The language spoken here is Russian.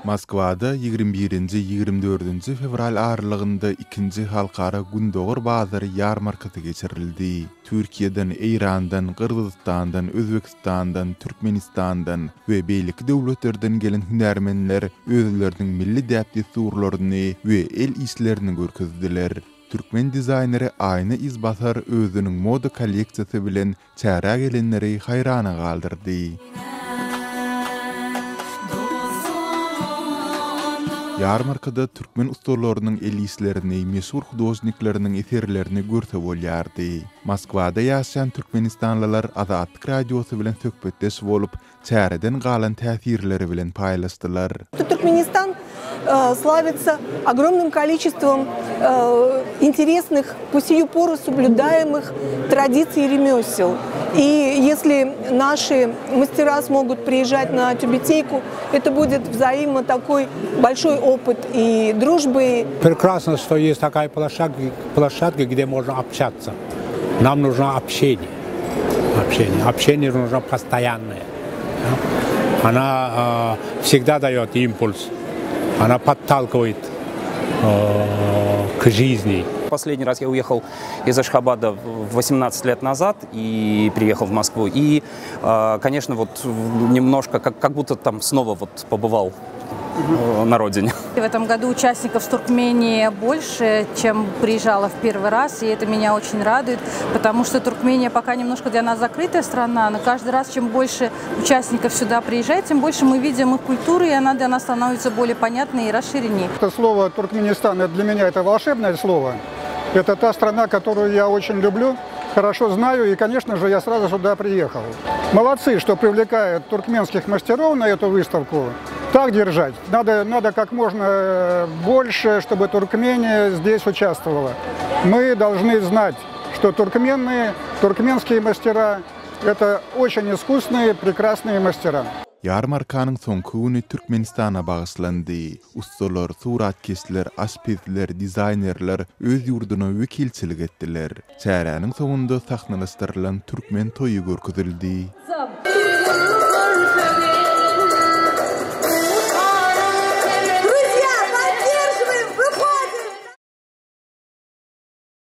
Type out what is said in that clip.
Moskvada 21-24 fevral aralygynda 2-nji halkara Gündoğur bazary ýarmarkaty geçirildi. Türkiýeden, Eýrandan, Kyrgyzstandan, Özbekistandan, Türkmenistandan we beýleki döwletlerden gelen hünärmenler özleriniň milli däpdesturlaryny we el işlerini görkezdiler. Türkmen dizayneri Ayna İzbatar özünün moda kolleksiyası bilen çäre gelenleri hayrana galdyrdy. Yarmarkada Türkmen ustalarynyň el işlerini, meşhur hudojniklarynyň eserlerini görse bolýardy. Moskvada ýaşaýan türkmenistanlylar Azatlyk radiosu bilen söhbetdeş bolup, çäreden galan täsirleri bilen paýlaşdylar. Туркменистан славится огромным количеством интересных, по сию пору соблюдаемых традиций и ремесел. И если наши мастера смогут приезжать на Тюбетейку, это будет взаимно такой большой опыт и дружбы. Прекрасно, что есть такая площадка, где можно общаться. Нам нужно общение. Общение нужно постоянное. Она всегда дает импульс. Она подталкивает к жизни. Последний раз я уехал из Ашхабада 18 лет назад и приехал в Москву. И, конечно, вот немножко, как будто там снова вот побывал на родине. В этом году участников в Туркмении больше, чем приезжала в первый раз, и это меня очень радует, потому что Туркмения пока немножко для нас закрытая страна, но каждый раз, чем больше участников сюда приезжает, тем больше мы видим их культуру, и она для нас становится более понятной и расширенней. Это слово Туркменистан для меня это волшебное слово. Это та страна, которую я очень люблю, хорошо знаю, и, конечно же, я сразу сюда приехал. Молодцы, что привлекают туркменских мастеров на эту выставку. Так держать. Надо как можно больше, чтобы Туркмения здесь участвовала. Мы должны знать, что туркменские мастера – это очень искусные, прекрасные мастера. Yarmarkanyň soňky güni Türkmenistana bagyşlandy. Ustalar, suratkeşler, aşpezler, dizaynerler öz ýurduna wekilçilik etdiler. Çäräniň soňunda sahnalaşdyrylan türkmen toýu görkezildi.